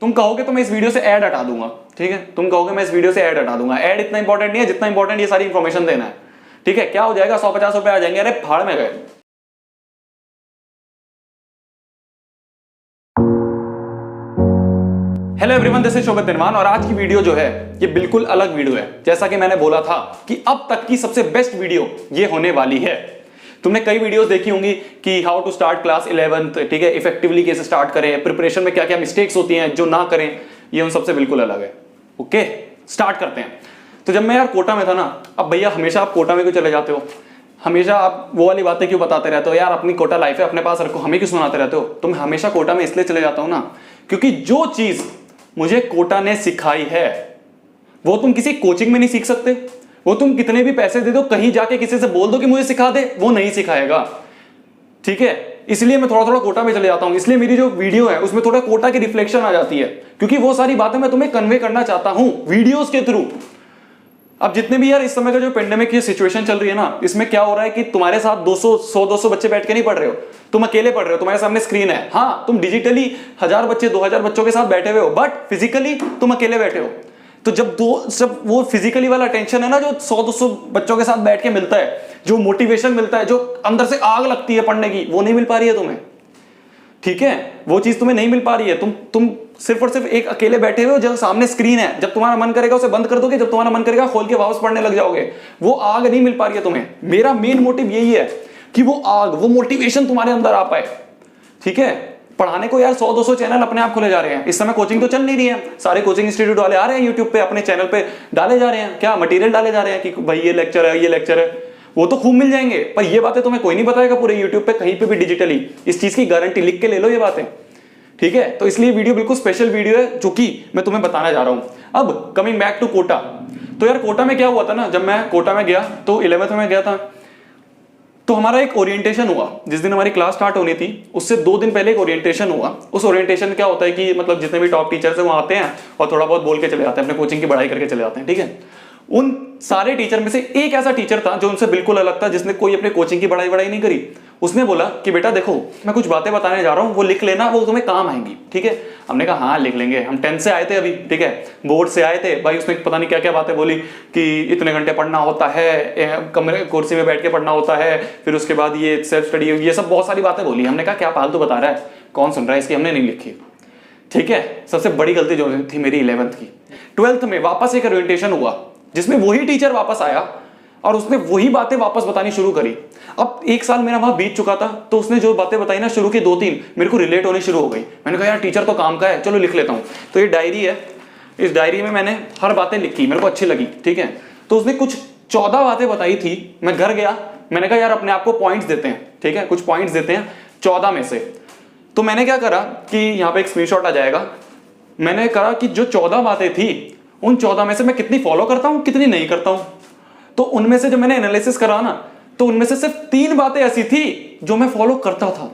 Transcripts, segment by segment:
तुम कहोगे तो मैं इस वीडियो से ऐड हटा दूंगा, ठीक है, तुम कहोगे मैं इस वीडियो से ऐड हटा दूंगा। ऐड इतना इंपॉर्टेंट नहीं है जितना इंपॉर्टेंट ये सारी इंफॉर्मेशन देना है, ठीक है। क्या हो जाएगा, 150 रुपए आ जाएंगे, अरे फाड़ में गए। हेलो एवरीवन, दिस इज शोभित निर्माण और आज की वीडियो जो है ये बिल्कुल अलग वीडियो है। जैसा कि मैंने बोला था कि अब तक की सबसे बेस्ट वीडियो ये होने वाली है। तुमने कई वीडियोस देखी होंगी कि how to start class 11th, ठीक है, इफेक्टिवली कैसे स्टार्ट करें, प्रिपरेशन में क्या क्या मिस्टेक्स होती हैं जो ना करें, ये उन सबसे बिल्कुल अलग है। ओके, स्टार्ट करते हैं। तो जब मैं यार कोटा में था ना, अब भैया हमेशा आप कोटा में क्यों चले जाते हो, हमेशा आप वो वाली बातें क्यों बताते रहते हो, यार अपनी कोटा लाइफ है अपने पास रखो, हमें क्यों सुनाते रहते हो। तो मैं हमेशा कोटा में इसलिए चले जाता हूं ना, क्योंकि जो चीज मुझे कोटा ने सिखाई है वो तुम किसी कोचिंग में नहीं सीख सकते। वो तुम कितने भी पैसे दे दो, कहीं जाके किसी से बोल दो कि मुझे सिखा दे, वो नहीं सिखाएगा, ठीक है। इसलिए मैं थोड़ा थोड़ा कोटा में चले जाता हूं, इसलिए मेरी जो वीडियो है उसमें थोड़ा कोटा की रिफ्लेक्शन आ जाती है, क्योंकि वो सारी बातें मैं तुम्हें कन्वे करना चाहता हूं वीडियोस के थ्रू। अब जितने भी यार इस समय का जो पेंडेमिक की सिचुएशन चल रही है ना, इसमें क्या हो रहा है कि तुम्हारे साथ 200 बच्चे बैठ के नहीं पढ़ रहे हो, तुम अकेले पढ़ रहे हो, तुम्हारे सामने स्क्रीन है। हाँ, तुम डिजिटली 1000 बच्चे 2000 बच्चों के साथ बैठे हुए हो, बट फिजिकली तुम अकेले बैठे हो। तो जब वो फिजिकली वाला टेंशन है ना, जो 100-200 बच्चों के साथ बैठ के मिलता है, जो मोटिवेशन मिलता है, जो अंदर से आग लगती है पढ़ने की, वो नहीं मिल पा रही है तुम्हें, ठीक है। वो चीज तुम्हें नहीं मिल पा रही है। तुम सिर्फ और सिर्फ एक अकेले बैठे हुए हो, जब सामने स्क्रीन है, जब तुम्हारा मन करेगा उसे बंद कर दोगे, जब तुम्हारा मन करेगा खोल के वापस पढ़ने लग जाओगे। वो आग नहीं मिल पा रही है तुम्हें। मेरा मेन मोटिव यही है कि वो आग, वो मोटिवेशन तुम्हारे अंदर आ पाए, ठीक है। पढ़ाने को यार 100-200 चैनल अपने आप खुले जा रहे हैं। इस समय कोचिंग तो चल नहीं रही है, सारे कोचिंग इंस्टीट्यूट वाले आ रहे हैं यूट्यूब पे, अपने चैनल पे डाले जा रहे हैं, क्या मटेरियल डाले जा रहे हैं कि भाई ये लेक्चर है, ये लेक्चर है, वो तो खूब मिल जाएंगे। पर ये बातें तुम्हें कोई नहीं बताएगा पूरे यूट्यूब पे कहीं पे भी डिजिटली। इस चीज की गारंटी लिख के ले लो ये बातें, ठीक है। तो इसलिए वीडियो बिल्कुल स्पेशल वीडियो है जो कि मैं तुम्हें बताने जा रहा हूं। अब कमिंग बैक टू कोटा, तो यार कोटा में क्या हुआ था ना, जब मैं कोटा में गया तो 11th में गया था, तो हमारा एक ओरिएंटेशन हुआ। जिस दिन हमारी क्लास स्टार्ट होनी थी उससे 2 दिन पहले एक ओरिएंटेशन हुआ। उस ओरिएंटेशन में क्या होता है कि मतलब जितने भी टॉप टीचर्स हैं वो आते हैं और थोड़ा बहुत बोल के चले जाते हैं, अपने कोचिंग की बढ़ाई करके चले जाते हैं, ठीक है। उन सारे टीचर में से एक ऐसा टीचर था जो उनसे बिल्कुल अलग था, जिसने कोई अपने कोचिंग की बढ़ाई नहीं करी। उसने बोला कि बेटा देखो, मैं कुछ बातें बताने जा रहा हूं, वो लिख लेना, वो तुम्हें काम आएंगी, ठीक है। हमने कहा हाँ लिख लेंगे, हम 10th से आए थे अभी, ठीक है, बोर्ड से आए थे भाई। उसने पता नहीं क्या क्या बातें बोली कि इतने घंटे पढ़ना होता है, कमरे कुर्सी में बैठ के पढ़ना होता है, फिर उसके बाद ये सेल्फ स्टडी, ये सब बहुत सारी बातें बोली। हमने कहा क्या फालतू बता रहा है, कौन सुन रहा है इसकी, हमने नहीं लिखी, ठीक है। सबसे बड़ी गलती जो थी मेरी 11th की। 12th में वापस एक ओरिएंटेशन हुआ जिसमें वही टीचर वापस आया और उसने वही बातें वापस बतानी शुरू करी। अब 1 साल मेरा वहां बीत चुका था, तो उसने जो बातें बताई ना शुरू की 2-3, मेरे को रिलेट होनी शुरू हो गई। मैंने कहा यार टीचर तो काम का है, चलो लिख लेता हूं। तो ये डायरी है, इस डायरी में मैंने हर बातें लिखी, मेरे को अच्छी लगी, ठीक है। तो उसने कुछ 14 बातें बताई थी। मैं घर गया, मैंने कहा यार अपने आप को पॉइंट्स देते हैं, ठीक है, कुछ पॉइंट्स देते हैं 14 में से। तो मैंने क्या करा कि यहाँ पे एक स्क्रीनशॉट आ जाएगा, मैंने कहा कि जो 14 बातें थी उन 14 में से मैं कितनी फॉलो करता हूं, कितनी नहीं करता हूं। तो उनमें से जब मैंने एनालिसिस करा ना, तो उनमें से सिर्फ 3 बातें ऐसी थी जो मैं फॉलो करता था।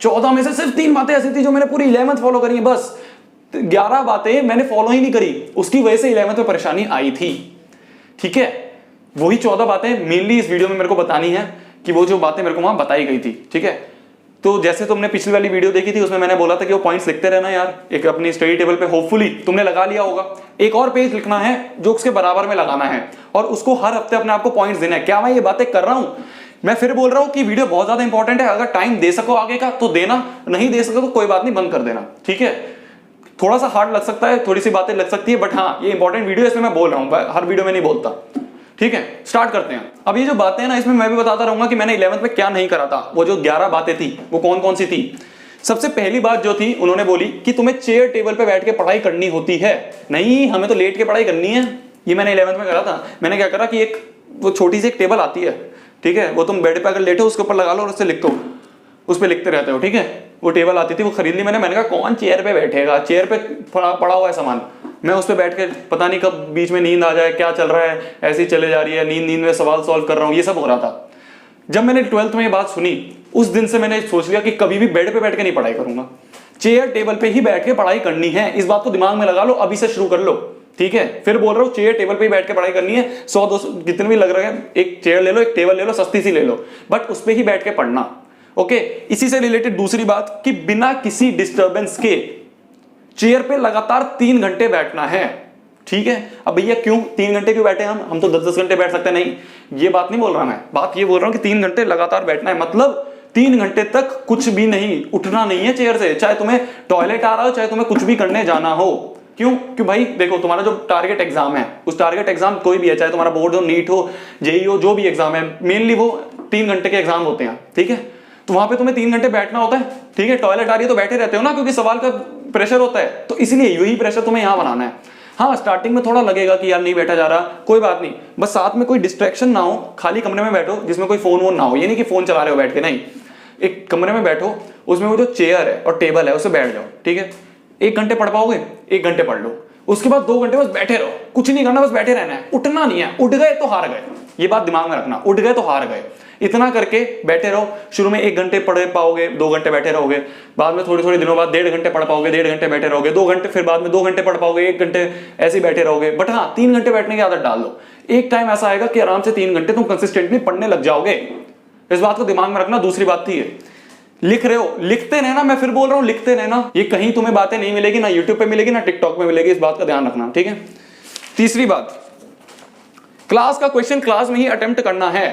14 में से सिर्फ 3 बातें ऐसी थी जो मैंने पूरी 11th फॉलो करी है, बस 11 बातें मैंने फॉलो ही नहीं करी। उसकी वजह से 11th में परेशानी आई थी, ठीक है। वही 14 बातें मेनली इस वीडियो में मेरे को बतानी है कि वो जो बातें मेरे को वहां बताई गई थी, ठीक है। तो जैसे तुमने पिछली वाली वीडियो देखी थी, उसमें मैंने बोला था कि वो पॉइंट्स लिखते रहना यार, एक अपनी स्टडी टेबल पे होपफुली तुमने लगा लिया होगा। एक और पेज लिखना है जो उसके बराबर में लगाना है और उसको हर हफ्ते अपने आप को पॉइंट्स देना है। क्या मैं ये बातें कर रहा हूं, मैं फिर बोल रहा हूं कि वीडियो बहुत ज्यादा इंपॉर्टेंट है। अगर टाइम दे सको आगे का तो देना, नहीं दे सको तो कोई बात नहीं, बंद कर देना, ठीक है। थोड़ा सा हार्ड लग सकता है, थोड़ी सी बातें लग सकती है, बट हाँ ये इंपॉर्टेंट वीडियो है, इसमें मैं बोल रहा हूं, हर वीडियो में नहीं बोलता, ठीक है। स्टार्ट करते हैं। अब ये जो बातें हैं ना, इसमें मैं भी बताता रहूंगा कि मैंने 11th में क्या नहीं करा था। वो जो 11 बातें थी वो कौन कौन सी थी। सबसे पहली बात जो थी, उन्होंने बोली कि तुम्हें चेयर टेबल पे बैठ के पढ़ाई करनी होती है। नहीं, हमें तो लेट के पढ़ाई करनी है। ये मैंने 11th में करा था। मैंने क्या करा कि एक वो छोटी सी एक टेबल आती है, ठीक है, वो तुम बेड पे अगर लेटे हो उसके ऊपर लगा लो और उससे लिख दो, उस पर लिखते रहते हो, ठीक है। वो टेबल आती थी, वो खरीद ली मैंने कहा कौन चेयर पे बैठेगा, चेयर पे पड़ा हुआ है सामान, मैं उस पर बैठ के पता नहीं कब बीच में नींद आ जाए, क्या चल रहा है, ऐसी ही चले जा रही है, नींद में सवाल सॉल्व कर रहा हूँ, ये सब हो रहा था। जब मैंने 12th में ये बात सुनी, उस दिन से मैंने सोच लिया कि कभी भी बेड पे बैठ के नहीं पढ़ाई करूंगा, चेयर टेबल पे ही बैठ के पढ़ाई करनी है। इस बात को दिमाग में लगा लो, अभी से शुरू कर लो, ठीक है। फिर बोल रहा हूँ चेयर टेबल पे ही बैठ के पढ़ाई करनी है। 100-200 जितने भी लग रहे हैं, एक चेयर ले लो, एक टेबल ले लो, सस्ती सी ले लो, बट उस पर ही बैठ के पढ़ना, ओके। इसी से रिलेटेड दूसरी बात कि बिना किसी डिस्टर्बेंस के चेयर पे लगातार 3 घंटे बैठना है, ठीक है। अब भैया क्यों 3 घंटे क्यों बैठे हम तो 10-10 घंटे बैठ सकते हैं। नहीं, ये बात नहीं बोल रहा मैं, बात ये बोल रहा हूं कि 3 घंटे लगातार बैठना है, मतलब 3 घंटे तक कुछ भी नहीं, उठना नहीं है चेयर से, चाहे तुम्हें टॉयलेट आ रहा हो, चाहे तुम्हें कुछ भी करने जाना हो। क्यों भाई देखो, तुम्हारा जो टारगेट एग्जाम है, उस टारगेट एग्जाम कोई भी है, चाहे तुम्हारा बोर्ड हो, नीट हो, जेईई हो, जो भी एग्जाम है, मेनली वो 3 घंटे के एग्जाम होते हैं, ठीक है। तो वहां पे तुम्हें 3 घंटे बैठना होता है, ठीक है। टॉयलेट आ रही है तो बैठे रहते हो ना, क्योंकि सवाल का प्रेशर होता है, तो इसलिए यही प्रेशर तुम्हें यहां बनाना है। हाँ, स्टार्टिंग में थोड़ा लगेगा कि यार नहीं बैठा जा रहा, कोई बात नहीं, बस साथ में कोई डिस्ट्रैक्शन ना हो, खाली कमरे में बैठो जिसमें कोई फोन वोन ना हो। ये नहीं कि फोन चला रहे हो बैठ के, नहीं, एक कमरे में बैठो, उसमें वो जो चेयर है और टेबल है उससे बैठ जाओ, ठीक है। 1 घंटे पढ़ पाओगे, 1 घंटे पढ़ लो, उसके बाद 2 घंटे बस बैठे रहो, कुछ नहीं करना, बस बैठे रहना है, उठना नहीं है। उठ गए तो हार गए, ये बात दिमाग में रखना, उठ गए तो हार गए। इतना करके बैठे रहो, शुरू में 1 घंटे पढ़ पाओगे, 2 घंटे बैठे रहोगे, बाद में थोड़ी दिनों बाद 1.5 घंटे पढ़ पाओगे, 1.5 घंटे बैठे रहोगे, 2 घंटे, फिर बाद में 2 घंटे पढ़ पाओगे, 1 घंटे ऐसे ही बैठे रहोगे। बट हाँ, 3 घंटे बैठने की आदत डाल लो। एक टाइम ऐसा आएगा कि आराम से 3 घंटे तुम कंसिस्टेंटली पढ़ने लग जाओगे, इस बात को दिमाग में रखना। दूसरी बात थी, लिख रहे हो, लिखते रहना, मैं फिर बोल रहा हूं लिखते रहना, ये कहीं तुम्हें बातें नहीं मिलेगी, ना यूट्यूब पे मिलेगी, ना टिकटॉक पे मिलेगी, इस बात का ध्यान रखना, ठीक है। तीसरी बात, क्लास का क्वेश्चन क्लास में ही अटेम्प्ट करना है।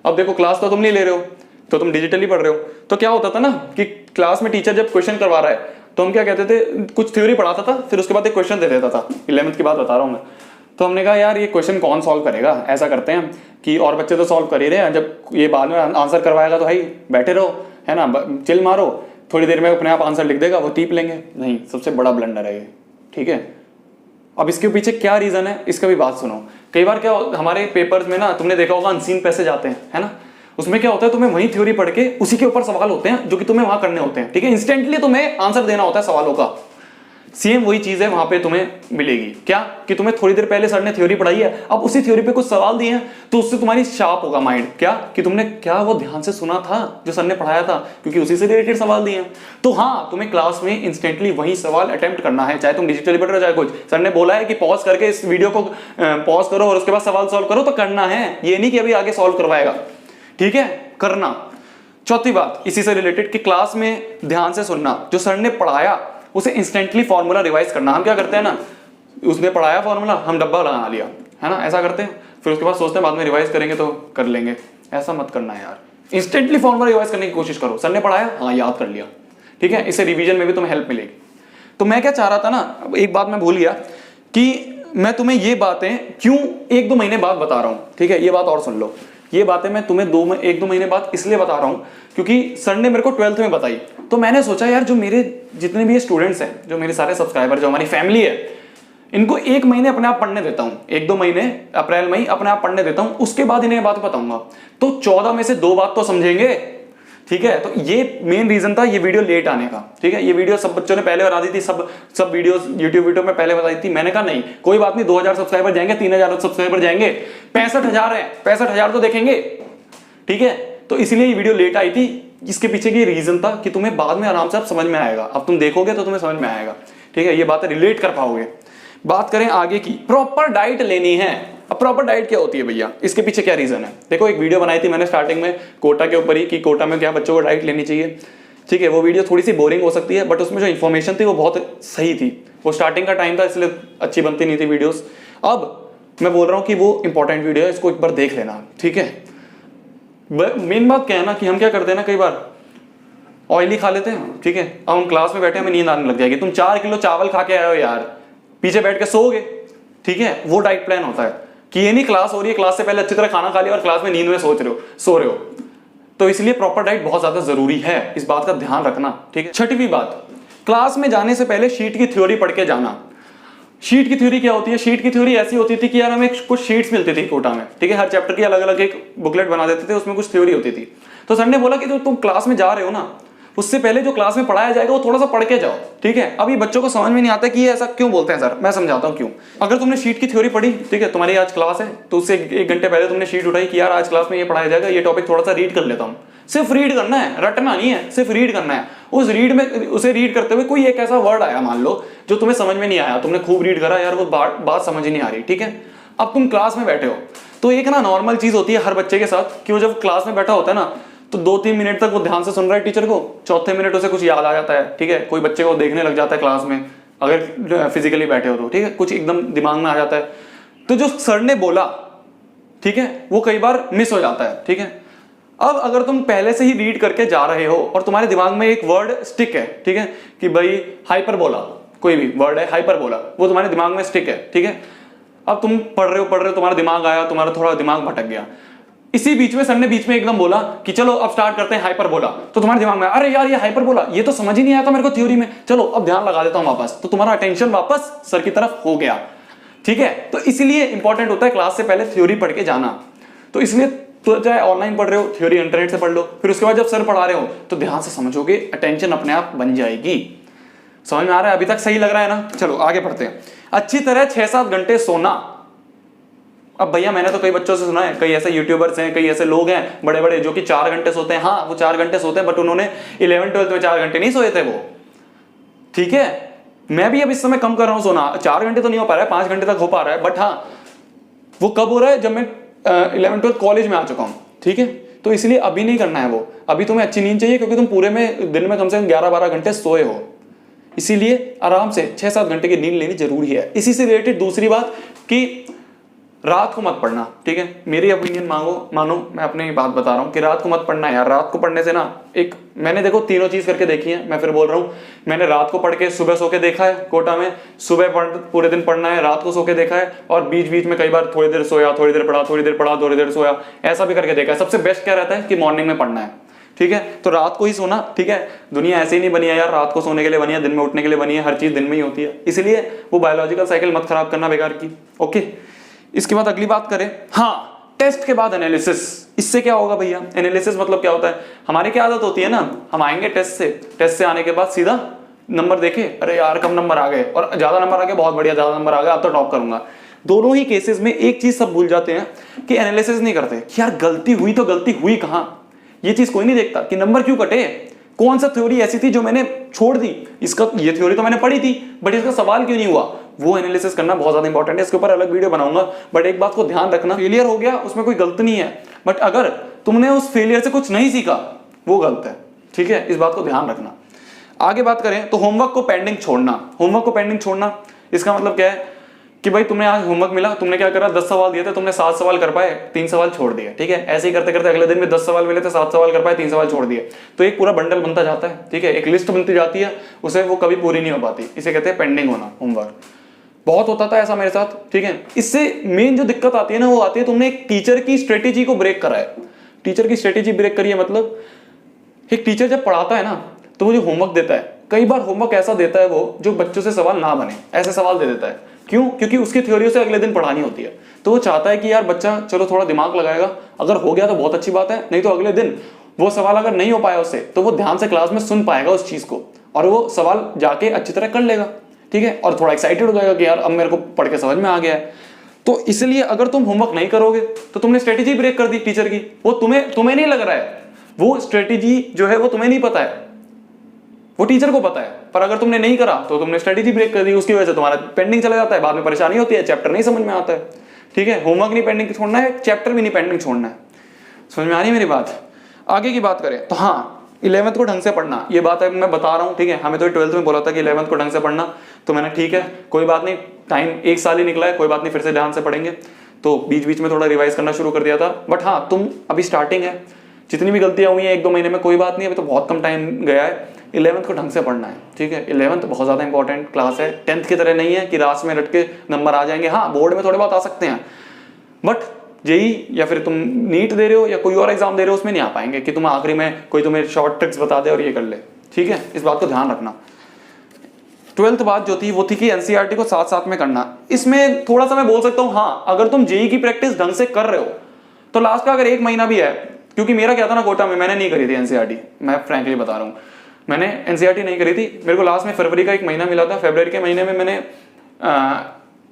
अब देखो, क्लास तो तुम नहीं ले रहे हो, तो तुम डिजिटली पढ़ रहे हो, तो क्या होता था ना कि क्लास में टीचर जब क्वेश्चन करवा रहा है तो हम क्या कहते थे, कुछ थ्योरी पढ़ाता था, फिर उसके बाद एक क्वेश्चन दे देता था। 11th की बात बता रहा हूं मैं। तो हमने कहा यार ये क्वेश्चन कौन सॉल्व करेगा, ऐसा करते हैं कि और बच्चे तो सॉल्व कर ही रहे हैं, जब ये बाद में आंसर करवाएगा तो भाई बैठे रहो, है ना, चिल मारो, थोड़ी देर में अपने आप आंसर लिख देगा, वो टीप लेंगे। नहीं, सबसे बड़ा ब्लंडर है ये, ठीक है। अब इसके पीछे क्या रीजन है, इसका भी बात सुनो। कई बार क्या हमारे पेपर्स में ना, तुमने देखा होगा अनसीन पैसेज आते हैं, है ना, उसमें क्या होता है, तुम्हें वही थ्योरी पढ़ के उसी के ऊपर सवाल होते हैं जो कि तुम्हें वहां करने होते हैं, ठीक है। इंस्टेंटली तुम्हें आंसर देना होता है सवालों का। सेम वही चीज है वहां पे तुम्हें मिलेगी, क्या कि तुम्हें थोड़ी देर पहले सर ने थ्योरी पढ़ाई है, अब उसी थ्योरी पे कुछ सवाल दिए हैं, तो उससे तुम्हारी शार्प होगा माइंड, क्या कि तुमने क्या वो ध्यान से सुना था जो सर ने पढ़ाया था, क्योंकि उसी से रिलेटेड सवाल दिए हैं। तो हाँ, तुम्हें क्लास में इंस्टेंटली वही सवाल अटेम्प्ट करना है, चाहे तुम डिजिटली पढ़ रहे हो चाहे कुछ। सर ने बोला है कि पॉज करके इस वीडियो को पॉज करो और उसके बाद सवाल सॉल्व करो, तो करना है, ये नहीं कि अभी आगे सॉल्व करवाएगा, ठीक है, करना। चौथी बात इसी से रिलेटेड कि क्लास में ध्यान से सुनना, जो सर ने पढ़ाया उसे इंस्टेंटली फॉर्मूला रिवाइज करना। हम क्या करते हैं ना, उसने पढ़ाया फॉर्मूला, हम डब्बा लगा लिया, है ना, ऐसा करते हैं, फिर उसके बाद सोचते हैं बाद में रिवाइज करेंगे तो कर लेंगे। ऐसा मत करना यार, इंस्टेंटली फॉर्मूला रिवाइज करने की कोशिश करो। सर ने पढ़ाया, हाँ याद कर लिया, ठीक है, इससे रिवीजन में भी तुम्हें हेल्प मिलेगी। तो मैं क्या चाह रहा था ना, एक बात मैं भूल गया कि मैं तुम्हें ये बातें क्यों 1-2 महीने बाद बता रहा हूं, ठीक है। ये बात और सुन लो, ये बातें मैं तुम्हें 1-2 महीने बाद इसलिए बता रहा हूं क्योंकि सर ने मेरे को 12th में बताई। तो मैंने सोचा यार, जो मेरे जितने भी स्टूडेंट्स हैं, जो मेरे सारे सब्सक्राइबर, जो हमारी फैमिली है, इनको 1 महीने अपने आप पढ़ने देता हूं, 1-2 महीने अप्रैल मई अपने आप पढ़ने देता हूं, उसके बाद इन्हें बात बताऊंगा। तो 14 में से 2 बात तो समझेंगे, ठीक है। तो ये मेन रीजन था ये वीडियो लेट आने का, ठीक है। ये वीडियो सब बच्चों ने पहले बता दी थी, सब वीडियोस यूट्यूब वीडियो में पहले बताई थी। मैंने कहा नहीं, कोई बात नहीं, 2000 सब्सक्राइबर जाएंगे, 3000 सब्सक्राइबर जाएंगे, 65,000 है, 65,000 तो देखेंगे, ठीक है। तो इसलिए ये वीडियो लेट आई थी। इसके पीछे की रीजन था कि तुम्हें बाद में आराम से अब समझ में आएगा, अब तुम देखोगे तो तुम्हें समझ में आएगा, ठीक है, ये बातें रिलेट कर पाओगे। बात करें आगे की, प्रॉपर डाइट लेनी है। अब प्रॉपर डाइट क्या होती है भैया, इसके पीछे क्या रीजन है। देखो, एक वीडियो बनाई थी मैंने स्टार्टिंग में कोटा के ऊपर ही कि कोटा में क्या बच्चों को डाइट लेनी चाहिए, ठीक है। वो वीडियो थोड़ी सी बोरिंग हो सकती है, बट उसमें जो इन्फॉर्मेशन थी वो बहुत सही थी। वो स्टार्टिंग का टाइम था, इसलिए अच्छी बनती नहीं थी वीडियोस। अब मैं बोल रहा हूँ कि वो इंपॉर्टेंट वीडियो है, इसको एक बार देख लेना, ठीक है। मेन बात क्या है ना कि हम क्या करते हैं ना, कई बार ऑयली खा लेते हैं, ठीक है। अब हम क्लास में बैठे, हमें नींद आने लग जाएगी। तुम 4 किलो चावल खा के आए हो यार, पीछे बैठ के सोओगे, ठीक है। वो डाइट प्लान होता है कि ये नहीं क्लास हो रही है, क्लास से पहले अच्छी तरह खाना खा लिया और क्लास में नींद में सो रहे हो। तो इसलिए प्रॉपर डाइट बहुत ज्यादा जरूरी है, इस बात का ध्यान रखना, ठीक है। छठवीं बात, क्लास में जाने से पहले शीट की थ्योरी पढ़ के जाना। शीट की थ्योरी क्या होती है, शीट की थ्योरी ऐसी होती थी कि यार हमें कुछ शीट्स मिलती थी कोटा में, ठीक है। हर चैप्टर की अलग अलग एक बुकलेट बना देते थे, उसमें कुछ थ्योरी होती थी। तो सर ने बोला कि जो तुम क्लास में जा रहे हो ना, उससे पहले जो क्लास में पढ़ाया जाएगा वो थोड़ा सा पढ़ के जाओ, ठीक है। अभी बच्चों को समझ में नहीं आता कि ये ऐसा क्यों बोलते हैं सर, मैं समझाता हूँ क्यों। अगर तुमने शीट की थ्योरी पढ़ी, ठीक है, तुम्हारी आज क्लास है, तो उससे 1 घंटे पहले तुमने शीट उठाई कि यार आज क्लास में ये पढ़ाया जाएगा, ये टॉपिक थोड़ा सा रीड कर लेता हूँ। सिर्फ रीड करना है, रटना नहीं है, सिर्फ रीड करना है। उस रीड में, उसे रीड करते हुए कोई एक ऐसा वर्ड आया मान लो जो तुम्हें समझ में नहीं आया, तुमने खूब रीड करा यार, वो बात समझ ही नहीं आ रही, ठीक है। अब तुम क्लास में बैठे हो, तो एक ना नॉर्मल चीज होती है हर बच्चे के साथ कि वो जब क्लास में बैठा होता है ना, तो 2-3 मिनट तक वो ध्यान से सुन रहा है टीचर को, चौथे मिनट उसे कुछ याद आ जाता है, ठीक है। कोई बच्चे को देखने लग जाता है क्लास में, अगर फिजिकली बैठे हो तो, ठीक है, कुछ एकदम दिमाग में आ जाता है, तो जो सर ने बोला, ठीक है, वो कई बार मिस हो जाता है, ठीक है। अब अगर तुम पहले से ही रीड करके जा रहे हो और तुम्हारे दिमाग में एक वर्ड स्टिक है, ठीक है, कि भाई हाइपरबोला, कोई भी वर्ड है हाइपरबोला, वो तुम्हारे दिमाग में स्टिक है, ठीक है। अब तुम पढ़ रहे हो, तुम्हारा दिमाग आया, तुम्हारा थोड़ा दिमाग भटक गया, इसी बीच में सर ने बीच में एकदम बोला कि चलो अब स्टार्ट करते हैं हाइपरबोला, तो तुम्हारे दिमाग में अरे यार ये हाइपरबोला, ये तो समझ ही नहीं आया था मेरे को थ्योरी में, चलो अब ध्यान लगा देता हूं वापस, तो तुम्हारा अटेंशन वापस सर की तरफ हो गया, ठीक है। तो इसलिए इंपॉर्टेंट होता है क्लास से पहले थ्योरी पढ़ के जाना। तो इसलिए तो चाहे ऑनलाइन पढ़ रहे हो, थ्योरी इंटरनेट से पढ़ लो, फिर उसके बाद जब सर पढ़ा रहे हो तो ध्यान से समझोगे, अटेंशन अपने आप बन जाएगी। समझ में आ रहा है? अभी तक सही लग रहा है ना? चलो आगे पढ़ते हैं। अच्छी तरह 6-7 घंटे सोना। अब भैया मैंने तो कई बच्चों से सुना है, कई ऐसे यूट्यूबर्स हैं, कई ऐसे लोग हैं बड़े बड़े जो कि 4 घंटे सोते हैं। हाँ वो 4 घंटे सोते हैं, बट उन्होंने 11th-12th में 4 घंटे नहीं सोए थे वो, ठीक है। मैं भी अब इस समय कम कर रहा हूं सोना, 4 घंटे तो नहीं हो पा रहा है, 5 घंटे तक हो पा रहा है, बट हाँ वो कब हो रहा है, जब मैं 11th-12th कॉलेज में आ चुका हूं, ठीक है। तो इसलिए अभी नहीं करना है वो, अभी तुम्हें अच्छी नींद चाहिए, क्योंकि तुम पूरे में दिन में कम से कम 11-12 घंटे सोए हो, इसीलिए आराम से 6-7 घंटे की नींद लेनी जरूरी है। इसी से रिलेटेड दूसरी बात कि रात को मत पढ़ना, ठीक है। मेरी ओपिनियन मानो मैं अपनी बात बता रहा हूँ कि रात को मत पढ़ना यार। रात को पढ़ने से ना, एक मैंने देखो तीनों चीज करके देखी है, मैं फिर बोल रहा हूँ, मैंने रात को पढ़ के सुबह सो के देखा है कोटा में, सुबह पूरे दिन पढ़ना है, रात को सो के देखा है, और बीच बीच में कई बार थोड़ी देर सोया, थोड़ी देर पढ़ा, थोड़ी देर पढ़ा, थोड़ी देर सोया, ऐसा भी करके देखा है। सबसे बेस्ट क्या रहता है कि मॉर्निंग में पढ़ना है, ठीक है। तो रात को ही सोना, ठीक है। दुनिया ऐसे ही नहीं बनी है यार, रात को सोने के लिए बनी है, दिन में उठने के लिए बनी है, हर चीज दिन में ही होती है, इसलिए वो बायोलॉजिकल साइकिल मत खराब करना बेकार की, ओके। इसके बाद अगली बात करें, हाँ टेस्ट के बाद एनालिसिस। इससे क्या होगा भैया? एनालिसिस मतलब क्या होता है? हमारी क्या आदत होती है ना, हम आएंगे टेस्ट से आने के बाद सीधा नंबर देखे, अरे यार कम नंबर आ गए, और ज्यादा नंबर आ गए, बहुत बढ़िया, ज्यादा नंबर आ गया, अब तो टॉप करूंगा। दोनों ही केसेस में एक चीज सब भूल जाते हैं कि एनालिसिस नहीं करते कि यार गलती हुई तो गलती हुई कहां। ये चीज कोई नहीं देखता कि नंबर क्यों कटे, कौन सा थ्योरी ऐसी थी जो मैंने छोड़ दी, इसका ये थ्योरी तो मैंने पढ़ी थी बट इसका सवाल क्यों नहीं हुआ। वो एनालिसिस करना बहुत ज्यादा इंपॉर्टेंट है, इसके ऊपर अलग वीडियो बनाऊंगा। बट एक बात को ध्यान रखना, फेलियर हो गया उसमें कोई गलत नहीं है, बट अगर तुमने उस फेलियर से कुछ नहीं सीखा वो गलत है, ठीक है। इस बात को ध्यान रखना। आगे बात करें तो होमवर्क को पेंडिंग छोड़ना। होमवर्क को पेंडिंग छोड़ना इसका मतलब क्या है कि भाई तुमने आज होमवर्क मिला, तुमने क्या करा, 10 सवाल दिए थे, तुमने 7 सवाल कर पाए, 3 सवाल छोड़ दिए, ठीक है। ऐसे ही करते करते अगले दिन में 10 सवाल मिले थे, 7 सवाल कर पाए, 3 सवाल छोड़ दिए, तो एक पूरा बंडल बनता जाता है, ठीक है। एक लिस्ट बनती जाती है, उसे वो कभी पूरी नहीं हो पाती, इसे कहते हैं पेंडिंग होना। होमवर्क बहुत होता था ऐसा मेरे साथ, ठीक है। इससे मेन जो दिक्कत आती है ना, वो आती है तुमने एक टीचर की स्ट्रेटेजी को ब्रेक करा है। टीचर की स्ट्रेटेजी ब्रेक करिए मतलब, एक टीचर जब पढ़ाता है ना तो वो जो होमवर्क देता है, कई बार होमवर्क ऐसा देता है वो जो बच्चों से सवाल ना बने, ऐसे सवाल दे देता है। क्यों? क्योंकि उसकी थ्योरी से अगले दिन पढ़ानी होती है, तो वो चाहता है कि यार बच्चा चलो थोड़ा दिमाग लगाएगा, अगर हो गया तो बहुत अच्छी बात है, नहीं तो अगले दिन वो सवाल अगर नहीं हो पाया उससे तो वो ध्यान से क्लास में सुन पाएगा उस चीज को, और वो सवाल जाके अच्छी तरह कर लेगा, ठीक है। और थोड़ा एक्साइटेड हो जाएगा कि यार अब मेरे को पढ़ के समझ में आ गया है। तो इसलिए अगर तुम होमवर्क नहीं करोगे तो तुमने स्ट्रेटेजी ब्रेक कर दी टीचर की, वो तुम्हें नहीं लग रहा है, वो स्ट्रेटेजी जो है वो तुम्हें नहीं पता है, वो टीचर को पता है, पर अगर तुमने नहीं करा तो तुमने स्ट्रेटेजी ब्रेक कर दी, उसकी वजह से तुम्हारा पेंडिंग चला जाता है, बाद में परेशानी होती है, चैप्टर नहीं समझ में आता है, ठीक है। होमवर्क नहीं पेंडिंग छोड़ना है, चैप्टर भी नहीं पेंडिंग छोड़ना है। समझ में आ रही है मेरी बात? आगे की बात करें तो हाँ 11th को ढंग से पढ़ना, ये बात है मैं बता रहा हूँ, ठीक है। हमें तो 12th में बोला था कि 11th को ढंग से पढ़ना, तो मैंने ठीक है कोई बात नहीं, टाइम 1 साल ही निकला है, कोई बात नहीं, फिर से ध्यान से पढ़ेंगे। तो बीच बीच में थोड़ा रिवाइज करना शुरू कर दिया था, बट हाँ तुम अभी स्टार्टिंग है, जितनी भी गलतियां हुई हैं 1-2 महीने में कोई बात नहीं, अभी तो बहुत कम टाइम गया है। 11th को ढंग से पढ़ना है, ठीक है। 11th बहुत ज़्यादा इंपॉर्टेंट क्लास है, 10th की तरह नहीं है कि रात में रट के नंबर आ जाएंगे। हाँ बोर्ड में थोड़े बहुत आ सकते हैं, बट जेई या फिर तुम नीट दे रहे हो या कोई और एग्जाम दे रहे हो उसमें नहीं आ पाएंगे कि तुम आखिरी में कोई तुम्हें शॉर्ट ट्रिक्स बता दे और ये कर ले, ठीक है। इस बात को ध्यान रखना। 12th बात जो थी वो थी कि एनसीईआरटी को साथ साथ में करना। इसमें थोड़ा सा मैं बोल सकता हूँ, हाँ अगर तुम जेई की प्रैक्टिस ढंग से कर रहे हो तो लास्ट का अगर 1 महीना भी है, क्योंकि मेरा क्या था ना कोटा में, मैंने नहीं करी थी एनसीईआरटी, मैं फ्रैंकली बता रहा हूँ, मैंने एनसीईआरटी नहीं करी थी। मेरे को लास्ट में फरवरी का 1 महीना मिला था, फरवरी के महीने में मैंने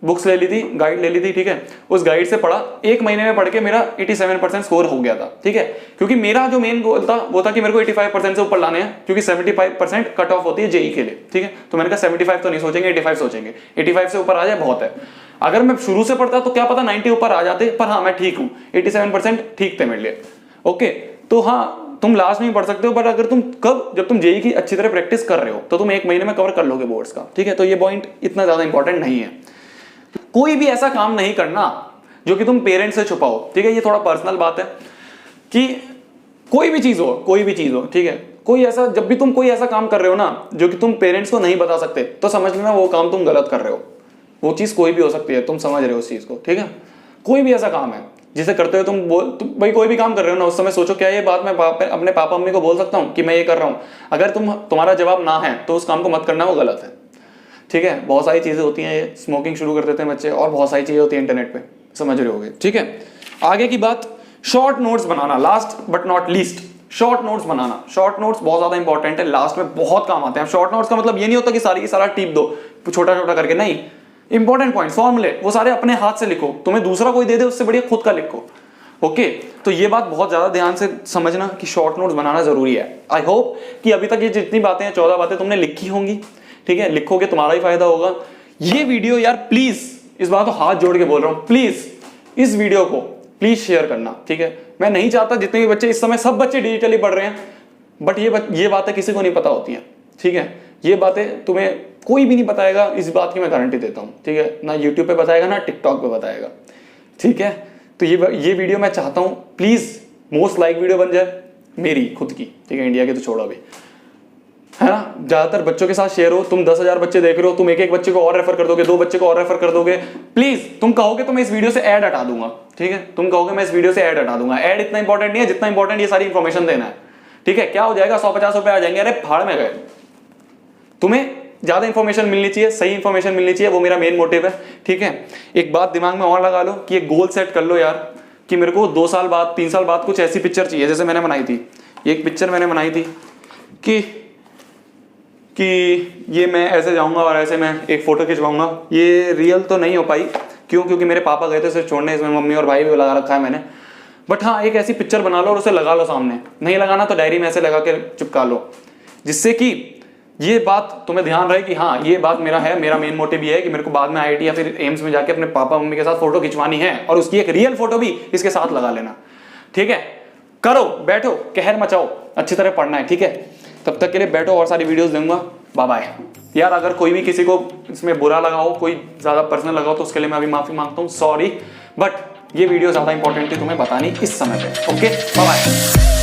बुक्स ले ली थी, गाइड ले ली थी, ठीक है। उस गाइड से पढ़ा, 1 महीने में पढ़ के मेरा 87% स्कोर हो गया था, ठीक है। क्योंकि मेरा जो मेन गोल था वो था कि मेरे को 85% से ऊपर लाने हैं, क्योंकि 75% कट ऑफ होती है जेई के लिए, ठीक है। तो मैंने कहा 75 तो नहीं सोचेंगे, 85 सोचेंगे, 85 से ऊपर आ जाए बहुत है। अगर मैं शुरू से पढ़ता तो क्या पता 90 ऊपर आ जाते, पर हाँ मैं ठीक हूँ, 87% ठीक थे मेरे लिए, ओके। तो हाँ तुम लास्ट में भी पढ़ सकते हो, बट अगर तुम जब तुम जेईई की अच्छी तरह प्रैक्टिस कर रहे हो तो तुम 1 महीने में कवर कर लोगे बोर्ड्स का, ठीक है। तो ये पॉइंट इतना ज्यादा इंपॉर्टेंट नहीं है। कोई भी ऐसा काम नहीं करना जो कि तुम पेरेंट्स से छुपाओ, ठीक है। ये थोड़ा पर्सनल बात है कि कोई भी चीज हो, ठीक है। जब भी तुम कोई ऐसा काम कर रहे हो ना जो कि तुम पेरेंट्स को नहीं बता सकते, तो समझ लेना वो काम तुम गलत कर रहे हो। वो चीज कोई भी हो सकती है, तुम समझ रहे हो उस चीज को, ठीक है। कोई भी ऐसा काम है जिसे करते हो तुम भाई कोई भी काम कर रहे हो ना, उस समय सोचो क्या ये बात मैं अपने पापा मम्मी को बोल सकता हूँ कि मैं ये कर रहा हूँ। अगर तुम्हारा जवाब ना है तो उस काम को मत करना, वो गलत है, ठीक है। बहुत सारी चीजें होती हैं, स्मोकिंग शुरू कर देते हैं बच्चे, और बहुत सारी चीजें होती है इंटरनेट पे, समझ रहे होगे, ठीक है। आगे की बात, short notes banana, last but not least, short notes banana. Short notes बहुत ज्यादा इंपॉर्टेंट है, लास्ट में बहुत काम आते हैं। शॉर्ट नोट्स का मतलब ये नहीं होता कि सारी की सारा टीप दो छोटा छोटा करके, नहीं। इंपॉर्टेंट पॉइंट, फॉर्मूले, वो सारे अपने हाथ से लिखो। तुम्हें दूसरा कोई दे दे उससे बढ़िया खुद का लिखो, ओके। तो ये बात बहुत ज्यादा ध्यान से समझना कि शॉर्ट नोट्स बनाना जरूरी है। आई होप कि अभी तक ये जितनी बातें हैं, 14 बातें तुमने लिखी होंगी, ठीक है। लिखोगे तुम्हारा ही फायदा होगा। ये वीडियो यार प्लीज, इस बात को हाथ जोड़ के बोल रहा हूं, प्लीज इस वीडियो को प्लीज शेयर करना, ठीक है। मैं नहीं चाहता जितने भी बच्चे, इस समय सब बच्चे डिजिटली पढ़ रहे हैं, बट ये बातें किसी को नहीं पता होती हैं, ठीक है। ये बातें तुम्हें कोई भी नहीं बताएगा, इस बात की मैं गारंटी देता हूं, ठीक है। ना यूट्यूब पे बताएगा, ना टिकटॉक पे बताएगा, ठीक है। तो ये वीडियो मैं चाहता हूं प्लीज मोस्ट लाइक वीडियो बन जाए मेरी खुद की, ठीक है। इंडिया की तो छोड़ो अभी, है ना। ज्यादातर बच्चों के साथ शेयर हो। तुम 10,000 बच्चे देख रहे हो, तुम एक बच्चे को और रेफर कर दोगे, 2 बच्चे को और रेफर कर दोगे, प्लीज। तुम कहोगे तो मैं इस वीडियो से ऐड हटा दूंगा, ठीक है। तुम कहोगे मैं इस वीडियो से ऐड हटा दूंगा। ऐड इतना इंपॉर्टेंट नहीं है जितना इंपॉर्टेंट ये सारी इंफॉर्मेशन देना है, ठीक है। क्या हो जाएगा, 150 रुपए आ जाएंगे, अरे फाड़ में गए। तुम्हें ज्यादा इंफॉर्मेशन मिलनी चाहिए, सही इंफॉर्मेशन मिलनी चाहिए, वो मेरा मेन मोटिव है, ठीक है। एक बात दिमाग में और लगा लो कि एक गोल सेट कर लो यार, कि मेरे को 2 साल बाद, 3 साल बाद कुछ ऐसी पिक्चर चाहिए जैसे मैंने बनाई थी। एक पिक्चर मैंने बनाई थी कि ये मैं ऐसे जाऊंगा और ऐसे मैं एक फोटो खिंचवाऊंगा। ये रियल तो नहीं हो पाई, क्योंकि मेरे पापा गए थे सिर्फ छोड़ने, इसमें मम्मी और भाई भी लगा रखा है मैंने। बट हाँ, एक ऐसी पिक्चर बना लो और उसे लगा लो सामने। नहीं लगाना तो डायरी में ऐसे लगा के चिपका लो, जिससे कि ये बात तुम्हें ध्यान रहे कि हाँ ये बात मेरा है। मेरा मेन मोटिव ये है कि मेरे को बाद में IIT या फिर एम्स में जाके अपने पापा मम्मी के साथ फोटो खिंचवानी है, और उसकी एक रियल फोटो भी इसके साथ लगा लेना, ठीक है। करो, बैठो, कहर मचाओ, अच्छी तरह पढ़ना है, ठीक है। तब तक के लिए बैठो, और सारी वीडियोस दूंगा। Bye bye. यार अगर कोई भी किसी को इसमें बुरा लगा हो, कोई ज्यादा पर्सनल लगा हो, तो उसके लिए मैं अभी माफी मांगता हूँ, सॉरी। बट ये वीडियो ज्यादा इंपॉर्टेंट थी तुम्हें बतानी इस समय पे, ओके। Bye bye.